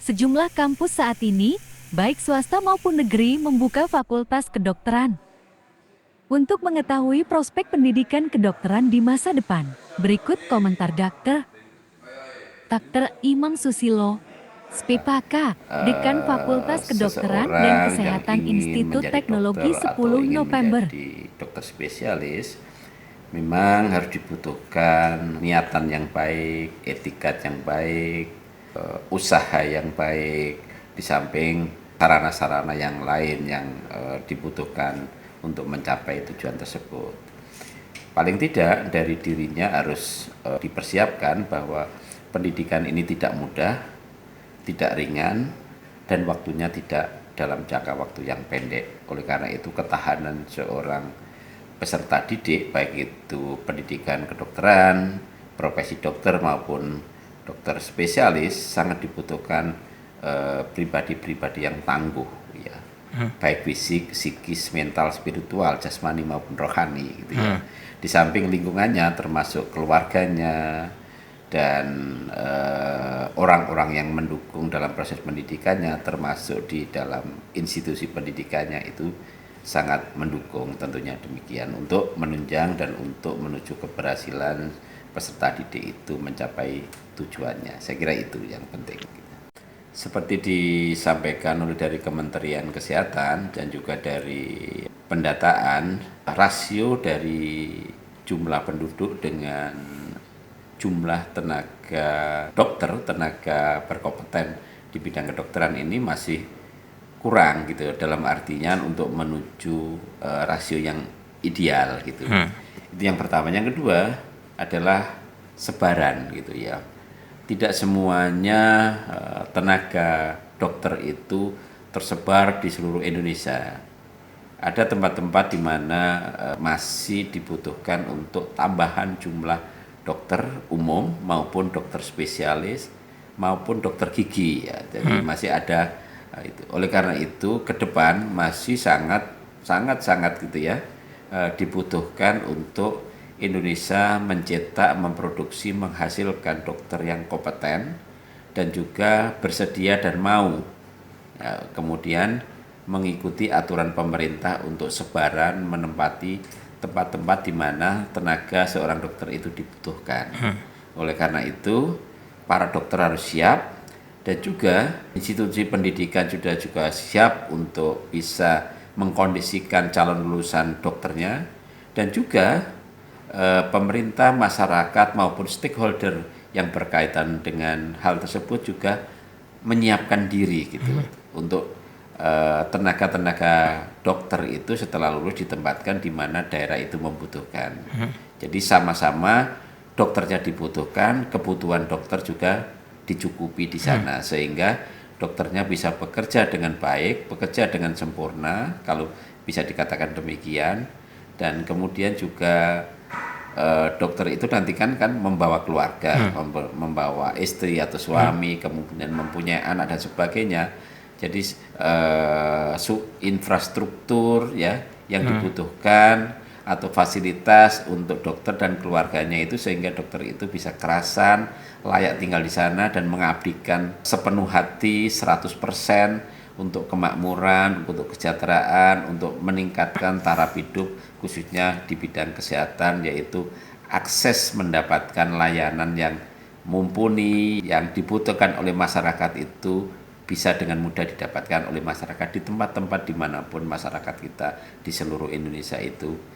Sejumlah kampus saat ini, baik swasta maupun negeri, membuka fakultas kedokteran. Untuk mengetahui prospek pendidikan kedokteran di masa depan, berikut komentar Dr. Imam Susilo, SPPK, Dekan Fakultas Kedokteran dan Seseorang yang Kesehatan ingin Institut menjadi Teknologi dokter atau 10 ingin November. menjadi dokter spesialis, memang harus dibutuhkan niatan yang baik, etikat yang baik, usaha yang baik, di samping sarana-sarana yang lain yang dibutuhkan untuk mencapai tujuan tersebut. Paling tidak dari dirinya harus dipersiapkan bahwa pendidikan ini tidak mudah, tidak ringan, dan waktunya tidak dalam jangka waktu yang pendek. Oleh karena itu ketahanan seorang peserta didik, baik itu pendidikan kedokteran, profesi dokter maupun dokter spesialis, sangat dibutuhkan pribadi-pribadi yang tangguh, ya, baik fisik, psikis, mental, spiritual, jasmani maupun rohani, gitu ya. Di samping lingkungannya, termasuk keluarganya dan orang-orang yang mendukung dalam proses pendidikannya, termasuk di dalam institusi pendidikannya, itu sangat mendukung tentunya demikian untuk menunjang dan untuk menuju keberhasilan peserta didik itu mencapai tujuannya. Saya kira itu yang penting. Seperti disampaikan oleh dari Kementerian Kesehatan dan juga dari pendataan, rasio dari jumlah penduduk dengan jumlah tenaga dokter, tenaga berkompeten di bidang kedokteran ini masih kurang gitu, dalam artinya untuk menuju rasio yang ideal gitu. Itu yang pertama. Yang kedua adalah sebaran gitu ya. Tidak semuanya tenaga dokter itu tersebar di seluruh Indonesia. Ada tempat-tempat di mana masih dibutuhkan untuk tambahan jumlah dokter umum maupun dokter spesialis maupun dokter gigi ya. Jadi masih ada itu. Oleh karena itu ke depan masih sangat gitu ya, dibutuhkan untuk Indonesia mencetak, memproduksi, menghasilkan dokter yang kompeten dan juga bersedia dan mau ya, kemudian mengikuti aturan pemerintah untuk sebaran menempati tempat-tempat di mana tenaga seorang dokter itu dibutuhkan. Oleh karena itu para dokter harus siap, dan juga institusi pendidikan sudah juga siap untuk bisa mengkondisikan calon lulusan dokternya, dan juga pemerintah, masyarakat maupun stakeholder yang berkaitan dengan hal tersebut juga menyiapkan diri gitu untuk tenaga-tenaga dokter itu setelah lulus ditempatkan di mana daerah itu membutuhkan. Jadi sama-sama dokternya dibutuhkan, kebutuhan dokter juga dicukupi di sana, sehingga dokternya bisa bekerja dengan baik, bekerja dengan sempurna, kalau bisa dikatakan demikian. Dan kemudian juga dokter itu nanti kan membawa keluarga, membawa istri atau suami, kemudian mempunyai anak dan sebagainya. Jadi infrastruktur ya yang dibutuhkan atau fasilitas untuk dokter dan keluarganya itu, sehingga dokter itu bisa kerasan, layak tinggal di sana dan mengabdikan sepenuh hati 100% untuk kemakmuran, untuk kesejahteraan, untuk meningkatkan taraf hidup khususnya di bidang kesehatan, yaitu akses mendapatkan layanan yang mumpuni yang dibutuhkan oleh masyarakat itu bisa dengan mudah didapatkan oleh masyarakat di tempat-tempat dimanapun masyarakat kita di seluruh Indonesia itu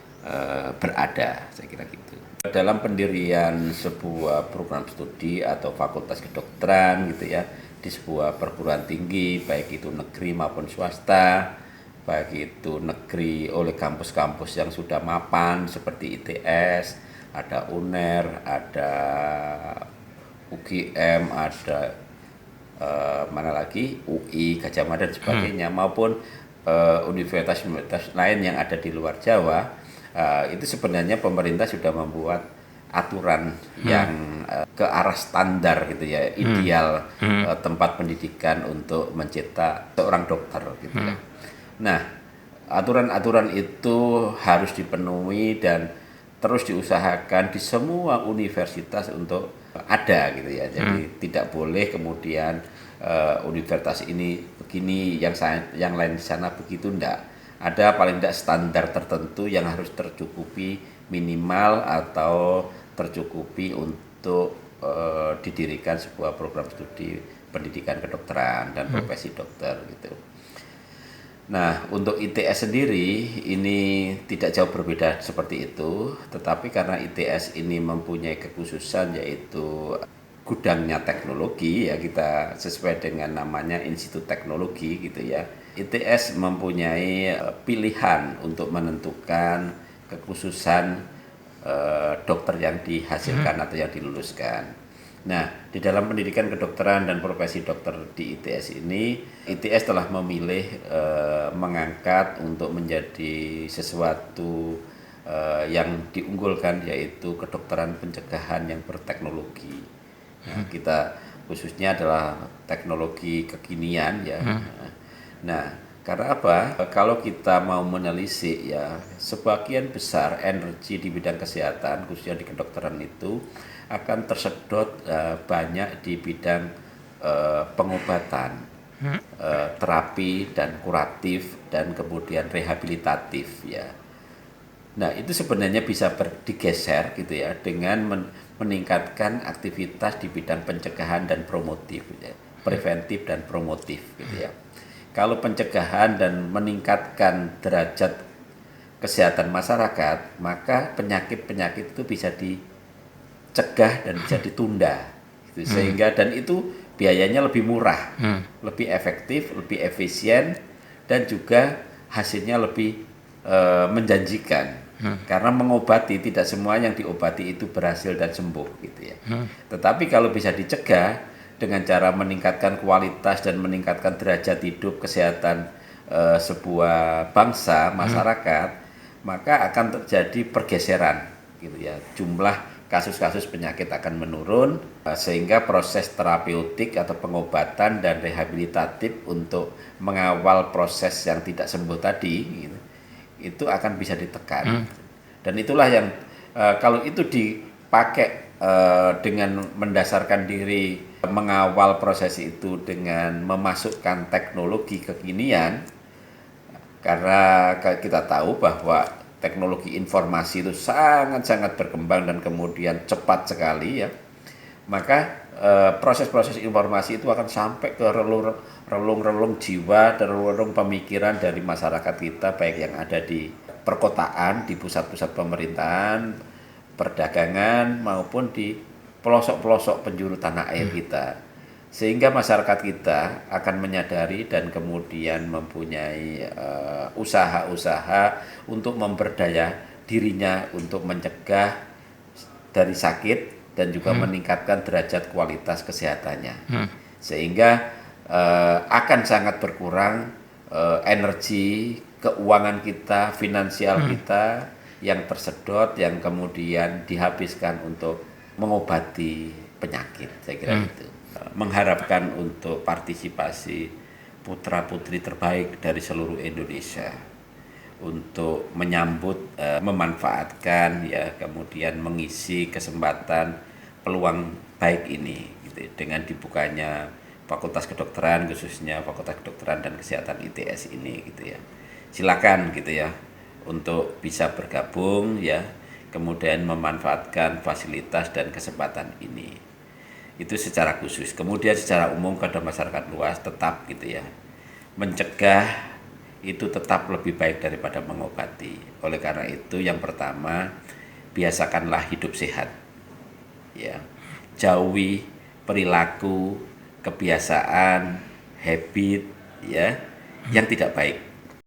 berada, saya kira gitu. Dalam pendirian sebuah program studi atau fakultas kedokteran gitu ya, di sebuah perguruan tinggi, baik itu negeri maupun swasta, baik itu negeri oleh kampus-kampus yang sudah mapan seperti ITS, ada UNER, ada UGM, ada mana lagi, UI, Gajah Mada dan sebagainya, maupun universitas-universitas lain yang ada di luar Jawa, itu sebenarnya pemerintah sudah membuat aturan yang ke arah standar gitu ya, ideal tempat pendidikan untuk mencetak seorang dokter gitu ya. Nah, aturan-aturan itu harus dipenuhi dan terus diusahakan di semua universitas untuk ada gitu ya. Jadi tidak boleh kemudian universitas ini begini, yang lain di sana begitu, enggak. Ada paling tidak standar tertentu yang harus tercukupi minimal atau tercukupi untuk didirikan sebuah program studi pendidikan kedokteran dan profesi dokter gitu. Nah, untuk ITS sendiri ini tidak jauh berbeda seperti itu, tetapi karena ITS ini mempunyai kekhususan yaitu gudangnya teknologi, ya kita sesuai dengan namanya Institut Teknologi gitu ya. ITS mempunyai pilihan untuk menentukan kekhususan dokter yang dihasilkan atau yang diluluskan. Nah, di dalam pendidikan kedokteran dan profesi dokter di ITS ini, ITS telah memilih mengangkat untuk menjadi sesuatu yang diunggulkan, yaitu kedokteran pencegahan yang berteknologi. Nah, kita khususnya adalah teknologi kekinian ya. Nah, karena apa? Kalau kita mau menelisik ya, sebagian besar energi di bidang kesehatan, khususnya di kedokteran itu akan tersedot banyak di bidang pengobatan, terapi dan kuratif dan kemudian rehabilitatif ya. Nah, itu sebenarnya bisa digeser gitu ya dengan meningkatkan aktivitas di bidang pencegahan dan promotif ya, preventif dan promotif gitu ya. Kalau pencegahan dan meningkatkan derajat kesehatan masyarakat, maka penyakit-penyakit itu bisa dicegah dan bisa ditunda gitu. Sehingga dan itu biayanya lebih murah, lebih efektif, lebih efisien, dan juga hasilnya lebih menjanjikan. Karena mengobati, tidak semua yang diobati itu berhasil dan sembuh gitu ya. Tetapi kalau bisa dicegah dengan cara meningkatkan kualitas dan meningkatkan derajat hidup kesehatan sebuah bangsa, masyarakat, maka akan terjadi pergeseran gitu ya. Jumlah kasus-kasus penyakit akan menurun sehingga proses terapeutik atau pengobatan dan rehabilitatif untuk mengawal proses yang tidak sembuh tadi gitu, itu akan bisa ditekan. Dan itulah yang kalau itu dipakai dengan mendasarkan diri mengawal proses itu dengan memasukkan teknologi kekinian, karena kita tahu bahwa teknologi informasi itu sangat-sangat berkembang dan kemudian cepat sekali ya, maka proses-proses informasi itu akan sampai ke relung-relung jiwa dan relung pemikiran dari masyarakat kita, baik yang ada di perkotaan, di pusat-pusat pemerintahan, perdagangan, maupun di pelosok-pelosok penjuru tanah air kita. Sehingga masyarakat kita akan menyadari dan kemudian mempunyai usaha-usaha untuk memberdaya dirinya untuk mencegah dari sakit dan juga meningkatkan derajat kualitas kesehatannya. Sehingga akan sangat berkurang energi keuangan kita, finansial kita yang tersedot, yang kemudian dihabiskan untuk mengobati penyakit. Saya kira itu. Mengharapkan untuk partisipasi putra-putri terbaik dari seluruh Indonesia untuk menyambut, memanfaatkan ya, kemudian mengisi kesempatan peluang baik ini gitu, dengan dibukanya Fakultas Kedokteran, khususnya Fakultas Kedokteran dan Kesehatan ITS ini gitu ya. Silakan gitu ya untuk bisa bergabung ya, kemudian memanfaatkan fasilitas dan kesempatan ini. Itu secara khusus. Kemudian secara umum kepada masyarakat luas tetap gitu ya, mencegah itu tetap lebih baik daripada mengobati. Oleh karena itu yang pertama, biasakanlah hidup sehat ya, jauhi perilaku, kebiasaan, habit ya yang tidak baik.